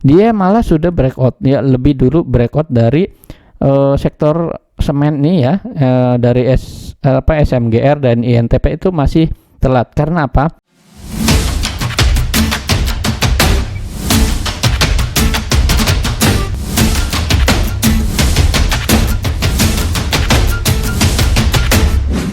dia malah sudah breakout ya, lebih dulu breakout dari sektor semen nih ya, dari SMGR dan INTP itu masih telat. Karena apa?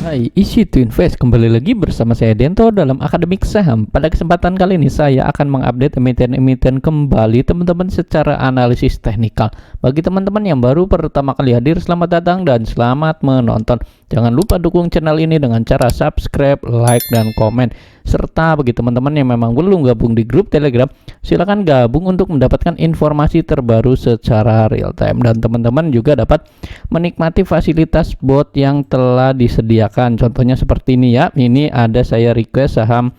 Hai, Easy to Invest, kembali lagi bersama saya Dento dalam Akademik Saham. Pada kesempatan kali ini saya akan mengupdate emiten-emiten kembali teman-teman secara analisis teknikal. Bagi teman-teman yang baru pertama kali hadir, selamat datang dan selamat menonton. Jangan lupa dukung channel ini dengan cara subscribe, like, dan komen. Serta bagi teman-teman yang memang belum gabung di grup Telegram, silakan gabung untuk mendapatkan informasi terbaru secara real time. Dan teman-teman juga dapat menikmati fasilitas bot yang telah disediakan. Contohnya seperti ini ya. Ini ada saya request saham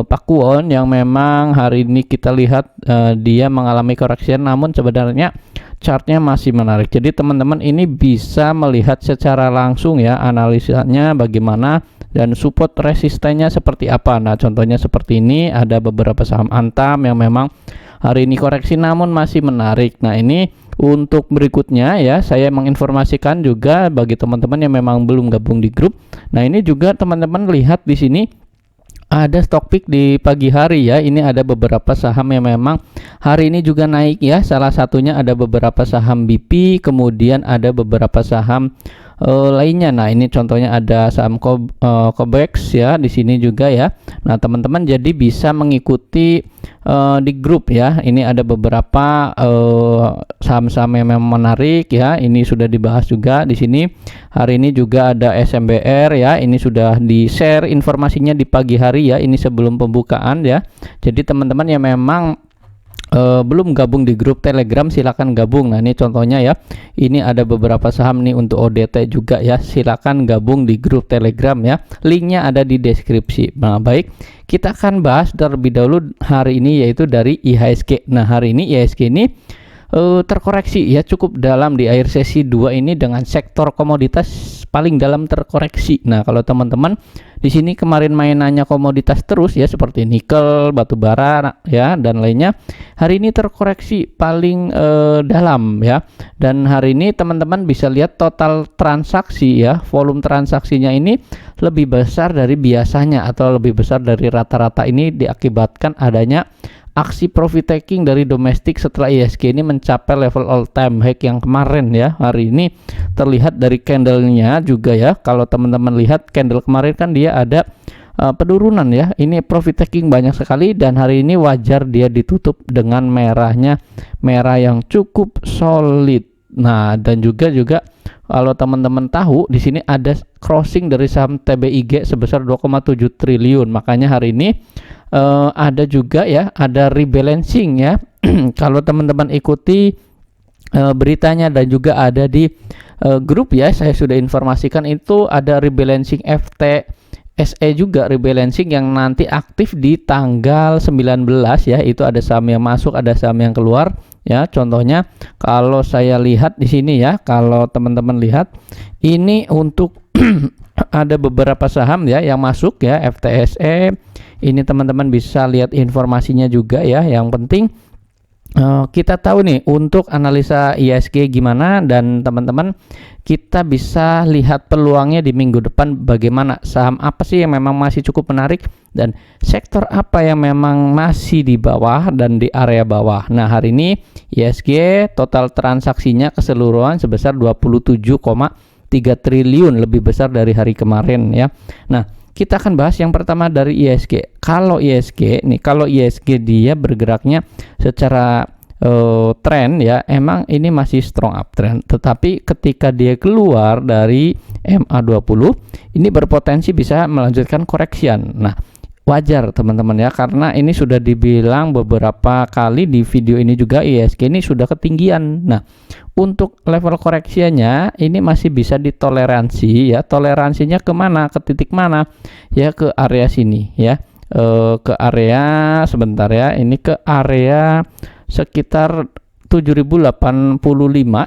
Pakuwon yang memang hari ini kita lihat dia mengalami koreksi, namun sebenarnya chartnya masih menarik. Jadi teman-teman ini bisa melihat secara langsung ya analisanya bagaimana dan support resistennya seperti apa. Nah, contohnya seperti ini, ada beberapa saham Antam yang memang hari ini koreksi namun masih menarik. Nah, ini untuk berikutnya ya, saya menginformasikan juga bagi teman-teman yang memang belum gabung di grup. Nah, ini juga teman-teman lihat di sini ada stock pick di pagi hari ya. Ini ada beberapa saham yang memang hari ini juga naik ya. Salah satunya ada beberapa saham BP, kemudian ada beberapa saham lainnya. Nah, ini contohnya ada saham Cobex ya di sini juga ya. Nah, teman-teman jadi bisa mengikuti di grup ya. Ini ada beberapa saham-saham yang memang menarik ya. Ini sudah dibahas juga di sini. Hari ini juga ada SMBR ya. Ini sudah di-share informasinya di pagi hari ya. Ini sebelum pembukaan ya. Jadi teman-teman yang memang belum gabung di grup Telegram, silakan gabung. Nah, ini contohnya ya. Ini ada beberapa saham nih untuk ODT juga ya. Silakan gabung di grup Telegram ya. Linknya ada di deskripsi. Nah, baik, kita akan bahas terlebih dahulu hari ini yaitu dari IHSG. Nah, hari ini IHSG ini terkoreksi ya cukup dalam di akhir sesi 2 ini dengan sektor komoditas paling dalam terkoreksi. Nah, kalau teman-teman di sini kemarin mainannya komoditas terus ya seperti nikel, batu bara ya dan lainnya, hari ini terkoreksi paling dalam ya. Dan hari ini teman-teman bisa lihat total transaksi ya, volume transaksinya ini lebih besar dari biasanya atau lebih besar dari rata-rata. Ini diakibatkan adanya aksi profit taking dari domestik setelah IHSG ini mencapai level all time high yang kemarin ya. Hari ini terlihat dari candlenya juga ya. Kalau teman-teman lihat candle kemarin kan dia ada penurunan ya. Ini profit taking banyak sekali dan hari ini wajar dia ditutup dengan merahnya, merah yang cukup solid. Nah, dan juga kalau teman-teman tahu di sini ada crossing dari saham TBIG sebesar 2,7 triliun. Makanya hari ini ada juga ya, ada rebalancing ya. Kalau teman-teman ikuti beritanya dan juga ada di grup ya, saya sudah informasikan itu ada rebalancing FTSE juga, rebalancing yang nanti aktif di tanggal 19 ya. Itu ada saham yang masuk, ada saham yang keluar ya. Contohnya kalau saya lihat di sini ya, kalau teman-teman lihat ini untuk ada beberapa saham ya yang masuk ya, FTSE. Ini teman-teman bisa lihat informasinya juga ya. Yang penting kita tahu nih untuk analisa IHSG gimana, dan teman-teman kita bisa lihat peluangnya di minggu depan bagaimana, saham apa sih yang memang masih cukup menarik dan sektor apa yang memang masih di bawah dan di area bawah. Nah, hari ini IHSG total transaksinya keseluruhan sebesar 27,3 triliun, lebih besar dari hari kemarin ya. Nah, kita akan bahas yang pertama dari IHSG. Kalau IHSG dia bergeraknya secara tren ya, emang ini masih strong uptrend. Tetapi ketika dia keluar dari MA20, ini berpotensi bisa melanjutkan koreksian. Nah, wajar teman-teman ya, karena ini sudah dibilang beberapa kali di video ini juga, IHSG ini sudah ketinggian. Nah, untuk level koreksinya ini masih bisa ditoleransi ya. Toleransinya kemana, ke titik mana ya, ke area sini ya, ke area sebentar ya, ini ke area sekitar 7085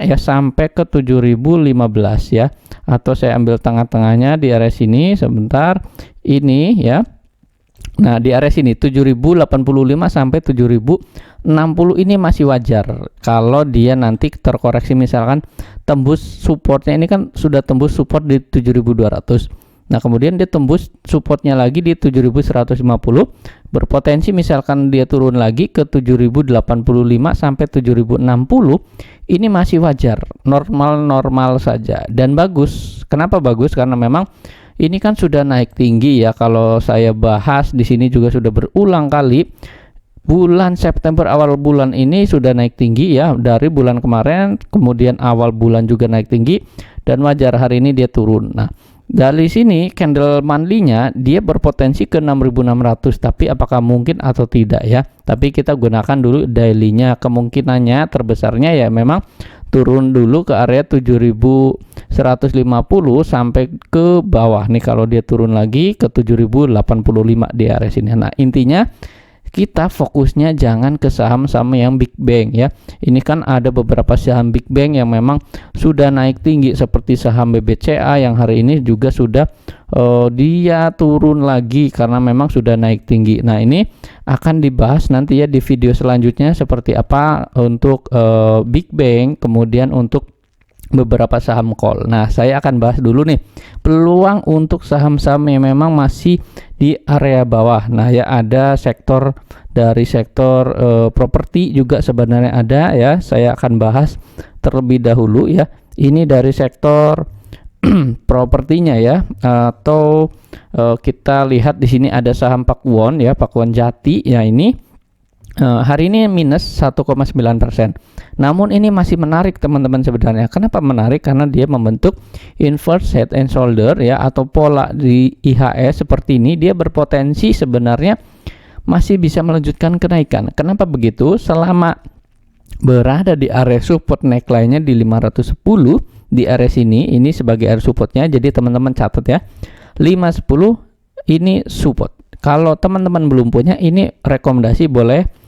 ya sampai ke 7015 ya, atau saya ambil tengah-tengahnya di area sini sebentar ini ya. Nah, di area sini 7085 sampai 7060 ini masih wajar kalau dia nanti terkoreksi, misalkan tembus supportnya, ini kan sudah tembus support di 7200. Nah, kemudian dia tembus supportnya lagi di 7150, berpotensi misalkan dia turun lagi ke 7085 sampai 7060, ini masih wajar, normal-normal saja dan bagus. Kenapa bagus? Karena memang ini kan sudah naik tinggi ya. Kalau saya bahas di sini juga sudah berulang kali, bulan September awal bulan ini sudah naik tinggi ya, dari bulan kemarin, kemudian awal bulan juga naik tinggi, dan wajar hari ini dia turun. Nah, dari sini candle monthly-nya dia berpotensi ke 6.600, tapi apakah mungkin atau tidak ya? Tapi kita gunakan dulu daily-nya. Kemungkinannya terbesarnya ya memang turun dulu ke area 7150 sampai ke bawah nih. Kalau dia turun lagi ke 7085 di area sini. Nah, intinya kita fokusnya jangan ke saham-saham yang big bang ya. Ini kan ada beberapa saham big bang yang memang sudah naik tinggi, seperti saham BBCA yang hari ini juga sudah dia turun lagi karena memang sudah naik tinggi. Nah, ini akan dibahas nanti ya di video selanjutnya seperti apa untuk big bang, kemudian untuk beberapa saham call. Nah, saya akan bahas dulu nih peluang untuk saham-saham yang memang masih di area bawah. Nah, ya ada sektor dari sektor properti juga sebenarnya ada ya. Saya akan bahas terlebih dahulu ya. Ini dari sektor propertinya ya, atau kita lihat di sini ada saham Pakuwon ya, Pakuwon Jati ya. Ini hari ini minus 1,9%. Namun ini masih menarik teman-teman sebenarnya. Kenapa menarik? Karena dia membentuk inverse head and shoulder ya, atau pola di IHS seperti ini. Dia berpotensi sebenarnya masih bisa melanjutkan kenaikan. Kenapa begitu? Selama berada di area support neckline-nya di 510 di area sini, ini sebagai area supportnya. Jadi teman-teman catat ya, 510 ini support. Kalau teman-teman belum punya, ini rekomendasi boleh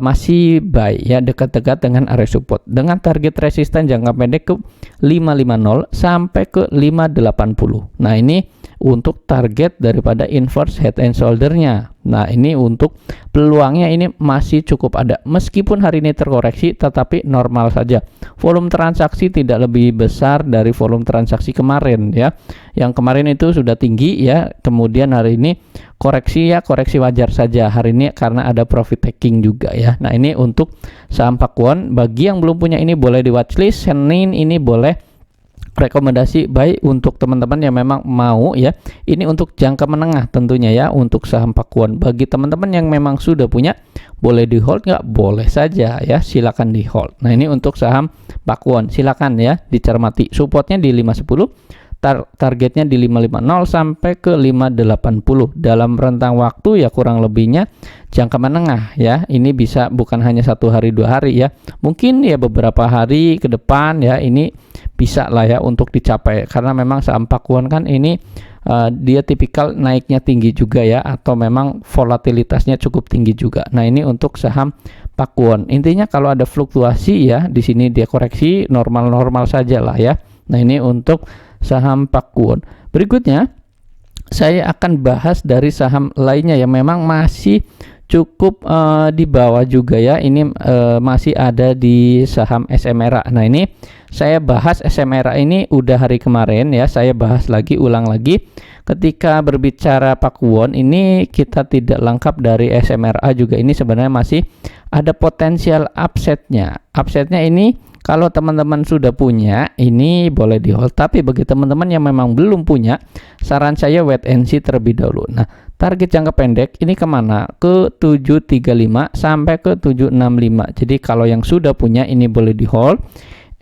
masih buy ya, dekat-dekat dengan area support dengan target resisten jangka pendek ke 550 sampai ke 580. Nah, ini untuk target daripada inverse head and shoulder-nya. Nah, ini untuk peluangnya ini masih cukup ada. Meskipun hari ini terkoreksi, tetapi normal saja. Volume transaksi tidak lebih besar dari volume transaksi kemarin ya. Yang kemarin itu sudah tinggi ya. Kemudian hari ini koreksi ya, koreksi wajar saja hari ini karena ada profit taking juga ya. Nah, ini untuk saham Pakuwon. Bagi yang belum punya ini boleh di watchlist. Senin ini boleh rekomendasi baik untuk teman-teman yang memang mau ya. Ini untuk jangka menengah tentunya ya untuk saham Pakuwon. Bagi teman-teman yang memang sudah punya, boleh di hold nggak? Boleh saja ya, silakan di hold. Nah, ini untuk saham Pakuwon, silakan ya dicermati. Supportnya di 510, targetnya di 550 sampai ke 580 dalam rentang waktu ya kurang lebihnya jangka menengah ya. Ini bisa bukan hanya 1 hari 2 hari ya, mungkin ya beberapa hari ke depan ya, ini bisa lah ya untuk dicapai. Karena memang saham Pakuwon kan ini dia tipikal naiknya tinggi juga ya, atau memang volatilitasnya cukup tinggi juga. Nah, ini untuk saham Pakuwon. Intinya kalau ada fluktuasi ya di sini dia koreksi normal-normal saja lah ya. Nah, ini untuk saham Pakuwon. Berikutnya saya akan bahas dari saham lainnya yang memang masih cukup di bawah juga ya. Ini masih ada di saham SMRA. Nah, ini saya bahas SMRA ini udah hari kemarin ya. Saya bahas lagi, ulang lagi. Ketika berbicara Pakuwon ini kita tidak lengkap dari SMRA juga. Ini sebenarnya masih ada potensial upsetnya. Upsetnya ini kalau teman-teman sudah punya, ini boleh di hold. Tapi bagi teman-teman yang memang belum punya, saran saya wait and see terlebih dahulu. Nah, target jangka pendek ini kemana? Ke 735 sampai ke 765. Jadi kalau yang sudah punya ini boleh di hold.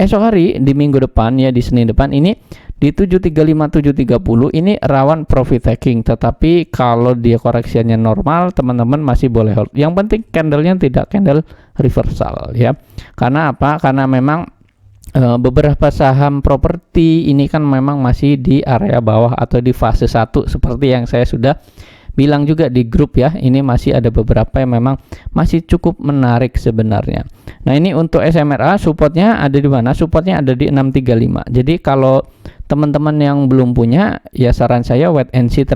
Esok hari di minggu depan ya, di Senin depan ini di 735 730 ini rawan profit taking. Tetapi kalau dia koreksinya normal, teman-teman masih boleh hold. Yang penting candlenya tidak candle reversal ya. Karena apa? Karena memang beberapa saham properti ini kan memang masih di area bawah atau di fase 1 seperti yang saya sudah bilang juga di grup ya. Ini masih ada beberapa yang memang masih cukup menarik sebenarnya. Nah, ini untuk SMRA supportnya ada di mana? Supportnya ada di 635. Jadi kalau teman-teman yang belum punya ya, saran saya wait and see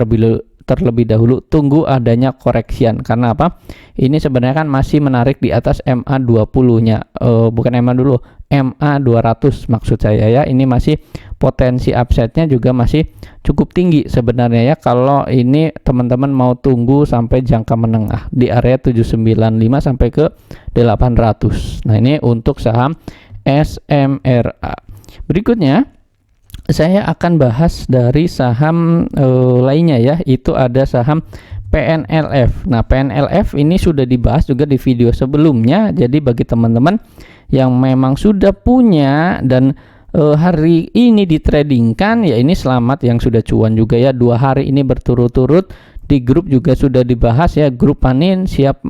terlebih dahulu, tunggu adanya koreksian. Karena apa? Ini sebenarnya kan masih menarik di atas MA20-nya, bukan MA dulu, MA200 maksud saya ya. Ini masih potensi upside-nya juga masih cukup tinggi sebenarnya ya, kalau ini teman-teman mau tunggu sampai jangka menengah di area 795 sampai ke 800. Nah, ini untuk saham SMRA. Berikutnya saya akan bahas dari saham lainnya ya, itu ada saham PNLF. Nah, PNLF ini sudah dibahas juga di video sebelumnya. Jadi bagi teman-teman yang memang sudah punya dan hari ini ditradingkan, ya ini selamat yang sudah cuan juga ya. 2 hari ini berturut-turut di grup juga sudah dibahas ya, grup panin siap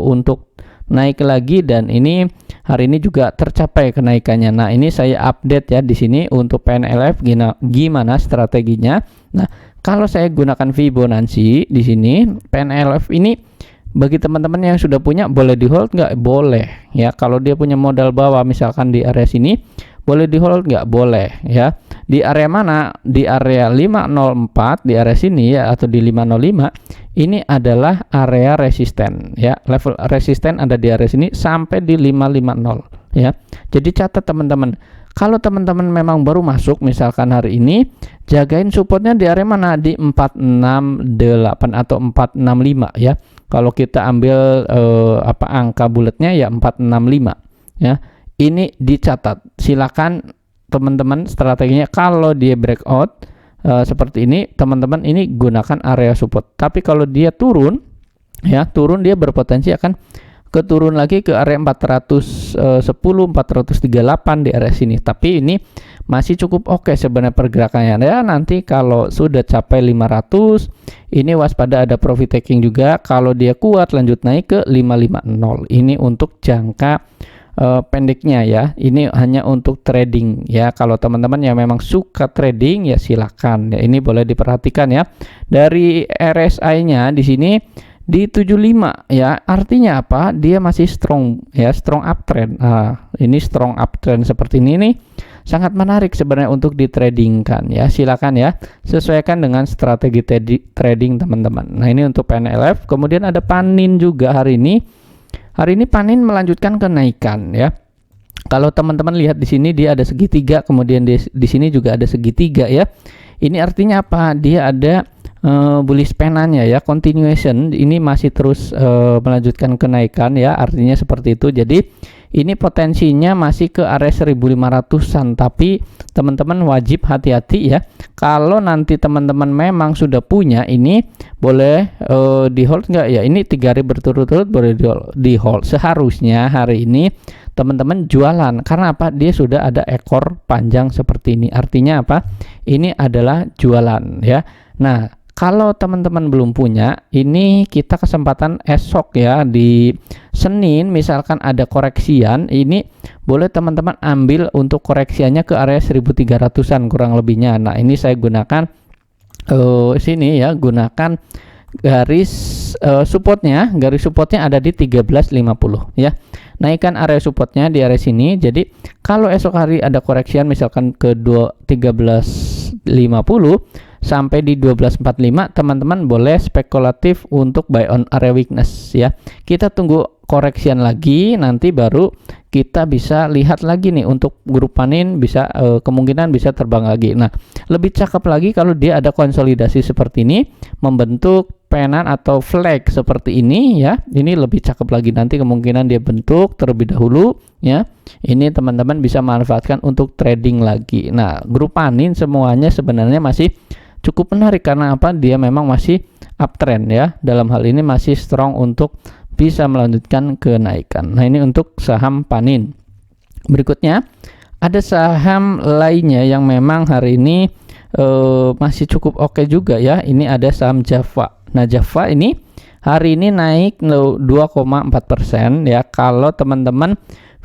untuk naik lagi, dan ini hari ini juga tercapai kenaikannya. Nah, ini saya update ya di sini untuk PNLF gimana strateginya. Nah, kalau saya gunakan Fibonacci di sini, PNLF ini bagi teman-teman yang sudah punya boleh di hold nggak? Boleh ya. Kalau dia punya modal bawah misalkan di area sini, boleh di hold nggak? Boleh ya. Di area mana? Di area 504, di area sini ya, atau di 505. Ini adalah area resisten ya. Level resisten ada di area sini sampai di 550 ya. Jadi catat teman-teman, kalau teman-teman memang baru masuk misalkan hari ini, jagain supportnya di area mana? Di 468 atau 465 ya. Kalau kita ambil angka bulatnya ya 465 ya. Ini dicatat. Silakan teman-teman strateginya, kalau dia breakout seperti ini, teman-teman ini gunakan area support. Tapi kalau dia turun ya, dia berpotensi akan keturun lagi ke area 410, 438 di area sini. Tapi ini masih cukup oke sebenarnya pergerakannya ya. Nanti kalau sudah capai 500, ini waspada ada profit taking juga. Kalau dia kuat lanjut naik ke 550. Ini untuk jangka pendeknya ya. Ini hanya untuk trading ya. Kalau teman-teman yang memang suka trading ya silakan ya. Ini boleh diperhatikan ya. Dari RSI-nya di sini di 75 ya. Artinya apa? Dia masih strong ya, strong uptrend. Nah, ini strong uptrend seperti ini nih. Sangat menarik sebenarnya untuk ditradingkan ya. Silakan ya, sesuaikan dengan strategi trading teman-teman. Nah, ini untuk PNLF. Kemudian ada panin juga hari ini. Hari ini panin melanjutkan kenaikan ya. Kalau teman-teman lihat di sini dia ada segitiga, kemudian di sini juga ada segitiga ya. Ini artinya apa? Dia ada bullish penanya ya, continuation. Ini masih terus melanjutkan kenaikan ya, artinya seperti itu. Jadi ini potensinya masih ke area 1500-an, tapi teman-teman wajib hati-hati ya. Kalau nanti teman-teman memang sudah punya, ini boleh di hold nggak ya? Ini 3 hari berturut-turut boleh di hold. Seharusnya hari ini teman-teman jualan. Karena apa? Dia sudah ada ekor panjang seperti ini. Artinya apa? Ini adalah jualan ya. Nah, kalau teman-teman belum punya, ini kita kesempatan esok ya, di Senin misalkan ada koreksian, ini boleh teman-teman ambil untuk koreksiannya ke area 1300-an kurang lebihnya. Nah, ini saya gunakan sini ya, gunakan garis supportnya ada di 1350 ya. Naikkan area supportnya di area sini. Jadi kalau esok hari ada koreksian misalkan ke 1350 sampai di 1245, teman-teman boleh spekulatif untuk buy on area weakness ya. Kita tunggu koreksian lagi, nanti baru kita bisa lihat lagi nih untuk grup panin, bisa kemungkinan bisa terbang lagi. Nah, lebih cakep lagi kalau dia ada konsolidasi seperti ini, membentuk penan atau flag seperti ini ya. Ini lebih cakep lagi, nanti kemungkinan dia bentuk terlebih dahulu ya. Ini teman-teman bisa manfaatkan untuk trading lagi. Nah, grup panin semuanya sebenarnya masih cukup menarik karena apa? Dia memang masih uptrend ya. Dalam hal ini masih strong untuk bisa melanjutkan kenaikan. Nah, ini untuk saham panin. Berikutnya ada saham lainnya yang memang hari ini masih cukup oke juga ya. Ini ada saham Java. Nah, Java ini hari ini naik 2,4% ya. Kalau teman-teman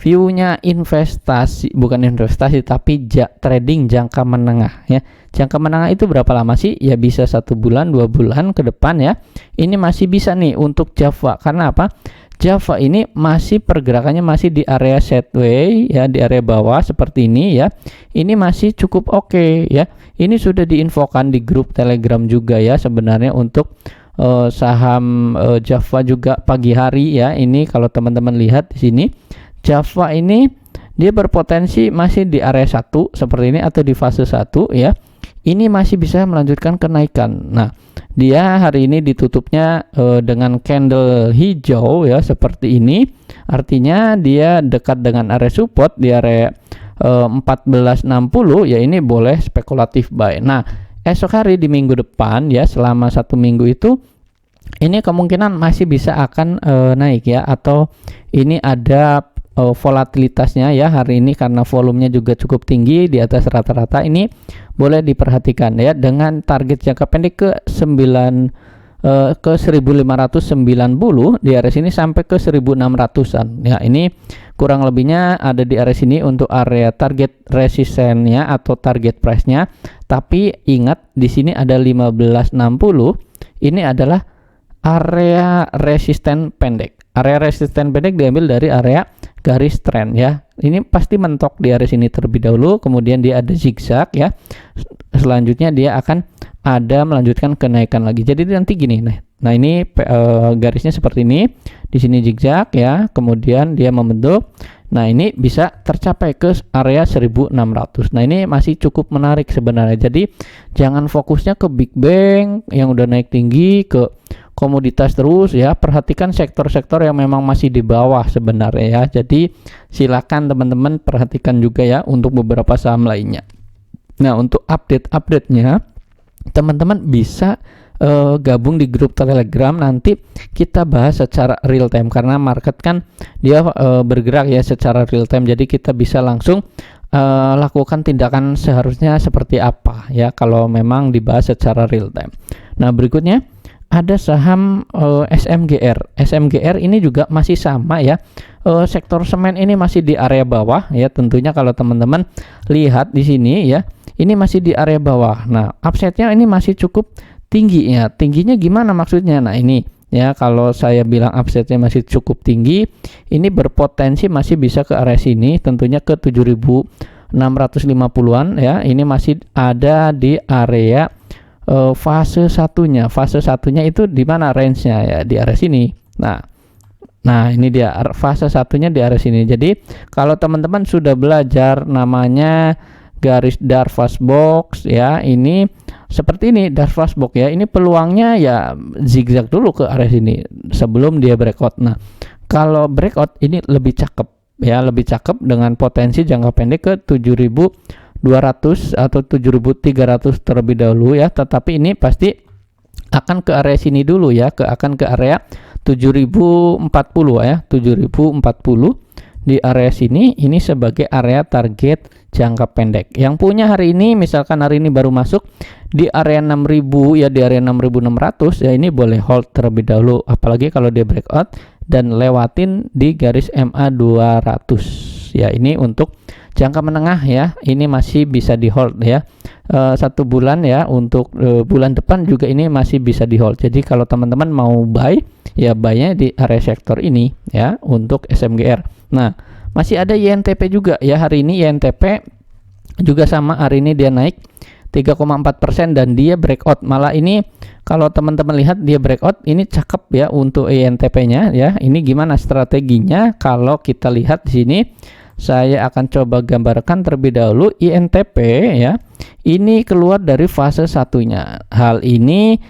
view-nya investasi, bukan investasi tapi trading jangka menengah ya. Jangka menengah itu berapa lama sih? Ya bisa 1 bulan, 2 bulan ke depan ya. Ini masih bisa nih untuk Java. Karena apa? Java ini masih pergerakannya masih di area sideways ya, di area bawah seperti ini ya. Ini masih cukup oke ya. Ini sudah diinfokan di grup Telegram juga ya sebenarnya untuk saham Java juga pagi hari ya. Ini kalau teman-teman lihat di sini Java ini dia berpotensi masih di area 1 seperti ini atau di fase 1 ya. Ini masih bisa melanjutkan kenaikan. Nah, dia hari ini ditutupnya dengan candle hijau ya seperti ini. Artinya dia dekat dengan area support di area 1460 ya, ini boleh spekulatif buy. Nah, esok hari di minggu depan ya, selama 1 minggu itu ini kemungkinan masih bisa akan naik ya, atau ini ada volatilitasnya ya hari ini karena volumenya juga cukup tinggi di atas rata-rata. Ini boleh diperhatikan ya, dengan target jangka pendek ke 1590 di area sini sampai ke 1600-an ya. Ini kurang lebihnya ada di area sini untuk area target resistennya atau target price-nya. Tapi ingat di sini ada 1560, ini adalah area resisten pendek. Area resisten pendek diambil dari area garis trend ya. Ini pasti mentok di area sini terlebih dahulu, kemudian dia ada zigzag ya. Selanjutnya dia akan ada melanjutkan kenaikan lagi. Jadi nanti gini nih. Nah, ini garisnya seperti ini. Di sini zigzag ya, kemudian dia membentuk. Nah, ini bisa tercapai ke area 1600. Nah, ini masih cukup menarik sebenarnya. Jadi jangan fokusnya ke Big Bang yang udah naik tinggi, ke komoditas terus ya. Perhatikan sektor-sektor yang memang masih di bawah sebenarnya ya. Jadi silakan teman-teman perhatikan juga ya untuk beberapa saham lainnya. Nah, untuk update-update-nya teman-teman bisa gabung di grup Telegram. Nanti kita bahas secara real time karena market kan dia bergerak ya secara real time. Jadi kita bisa langsung lakukan tindakan seharusnya seperti apa ya kalau memang dibahas secara real time. Nah, berikutnya ada saham SMGR. SMGR ini juga masih sama ya. Sektor semen ini masih di area bawah ya. Tentunya kalau teman-teman lihat di sini ya, ini masih di area bawah. Nah, upside-nya ini masih cukup tinggi ya. Tingginya gimana maksudnya? Nah, ini ya, kalau saya bilang upside-nya masih cukup tinggi, ini berpotensi masih bisa ke area sini, tentunya ke 7650-an ya. Ini masih ada di area fase satunya. Fase satunya itu di mana range-nya ya, di area sini. Nah, ini dia fase satunya di area sini. Jadi kalau teman-teman sudah belajar namanya garis Darvas box ya, ini seperti ini Darvas box ya. Ini peluangnya ya zigzag dulu ke area sini sebelum dia breakout. Nah, kalau breakout ini lebih cakep ya, lebih cakep dengan potensi jangka pendek ke 7200 atau 7300 terlebih dahulu ya. Tetapi ini pasti akan ke area sini dulu ya, akan ke area 7040 ya, 7040 di area sini. Ini sebagai area target jangka pendek. Yang punya hari ini, misalkan hari ini baru masuk di area 6000 ya, di area 6600 ya, ini boleh hold terlebih dahulu, apalagi kalau dia breakout dan lewatin di garis MA 200 ya. Ini untuk jangka menengah ya, ini masih bisa di hold ya. 1 bulan ya, untuk bulan depan juga ini masih bisa di hold. Jadi kalau teman-teman mau buy ya, buy-nya di area sektor ini ya untuk SMGR. Nah, masih ada INTP juga ya. Hari ini INTP juga sama, hari ini dia naik 3,4% dan dia breakout. Malah ini kalau teman-teman lihat dia breakout, ini cakep ya untuk INTP-nya ya. Ini gimana strateginya? Kalau kita lihat di sini, saya akan coba gambarkan terlebih dahulu INTP ya. Ini keluar dari fase satunya. Hal ini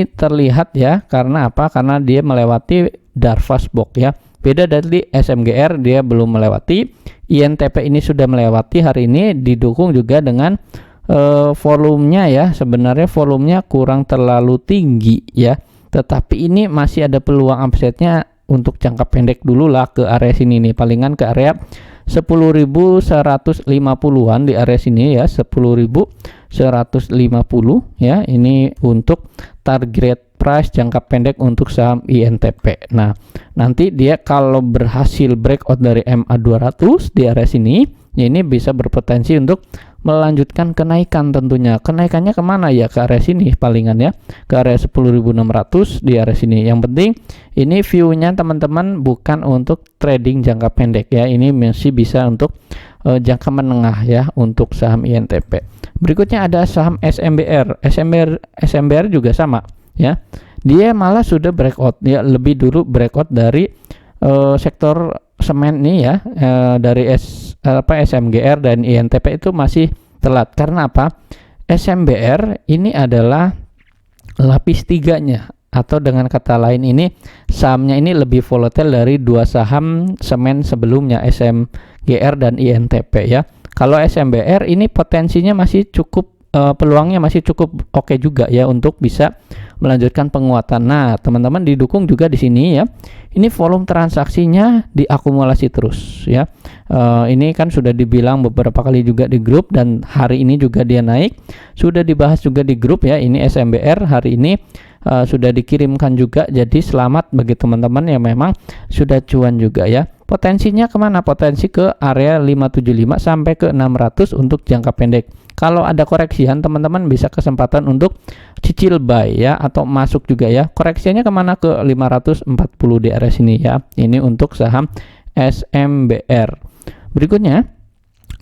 terlihat ya, karena apa? Karena dia melewati Darvas box ya. Beda dari SMGR, dia belum melewati. INTP ini sudah melewati. Hari ini didukung juga dengan volumenya ya. Sebenarnya volumenya kurang terlalu tinggi ya, tetapi ini masih ada peluang upside-nya untuk jangka pendek dulu lah ke area sini nih, palingan ke area 10.150-an di area sini ya, 10.150 ya. Ini untuk target price jangka pendek untuk saham INTP. Nah, nanti dia kalau berhasil breakout dari MA 200 di area sini ya, ini bisa berpotensi untuk melanjutkan kenaikan tentunya. Kenaikannya kemana ya? Ke area sini palingan ya, ke area 10.600 di area sini. Yang penting ini view-nya teman-teman bukan untuk trading jangka pendek ya, ini masih bisa untuk jangka menengah ya untuk saham INTP. Berikutnya ada saham SMBR. SMBR juga sama ya, dia malah sudah breakout ya, lebih dulu breakout dari sektor semen nih ya, dari SMGR dan INTP itu masih telat. Karena apa? SMBR ini adalah lapis tiganya, atau dengan kata lain ini sahamnya ini lebih volatile dari dua saham semen sebelumnya, SMGR dan INTP ya. Kalau SMBR ini potensinya masih cukup, peluangnya masih cukup oke juga ya untuk bisa melanjutkan penguatan. Nah, teman-teman didukung juga di sini ya. Ini volume transaksinya diakumulasi terus ya. Ini kan sudah dibilang beberapa kali juga di grup, dan hari ini juga dia naik. Sudah dibahas juga di grup ya. Ini SMBR hari ini sudah dikirimkan juga. Jadi selamat bagi teman-teman yang memang sudah cuan juga ya. Potensinya kemana? Potensi ke area 575 sampai ke 600 untuk jangka pendek. Kalau ada koreksian, teman-teman bisa kesempatan untuk cicil buy ya, atau masuk juga ya. Koreksinya kemana? Ke 540 di area sini ya. Ini untuk saham SMBR. Berikutnya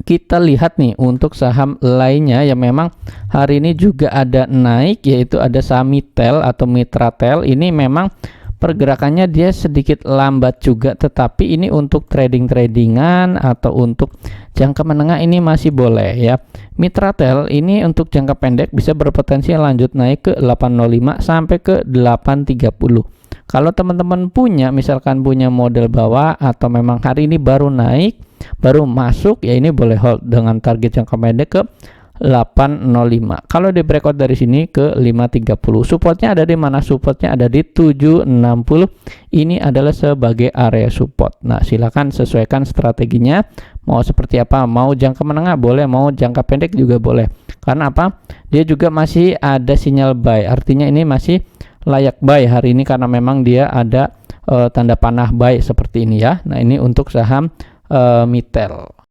kita lihat nih untuk saham lainnya yang memang hari ini juga ada naik, yaitu ada saham Mitel atau Mitratel. Ini memang pergerakannya dia sedikit lambat juga, tetapi ini untuk trading-tradingan atau untuk jangka menengah ini masih boleh ya. Mitratel ini untuk jangka pendek bisa berpotensi lanjut naik ke 805 sampai ke 830. Kalau teman-teman punya, misalkan punya model bawah atau memang hari ini baru naik, baru masuk ya, ini boleh hold dengan target jangka pendek ke 805. Kalau di breakout dari sini ke 530. Supportnya ada di mana? Supportnya ada di 760. Ini adalah sebagai area support. Nah, silakan sesuaikan strateginya. Mau seperti apa? Mau jangka menengah boleh, mau jangka pendek juga boleh. Karena apa? Dia juga masih ada sinyal buy. Artinya ini masih layak buy hari ini karena memang dia ada tanda panah buy seperti ini ya. Nah, ini untuk saham Mitel.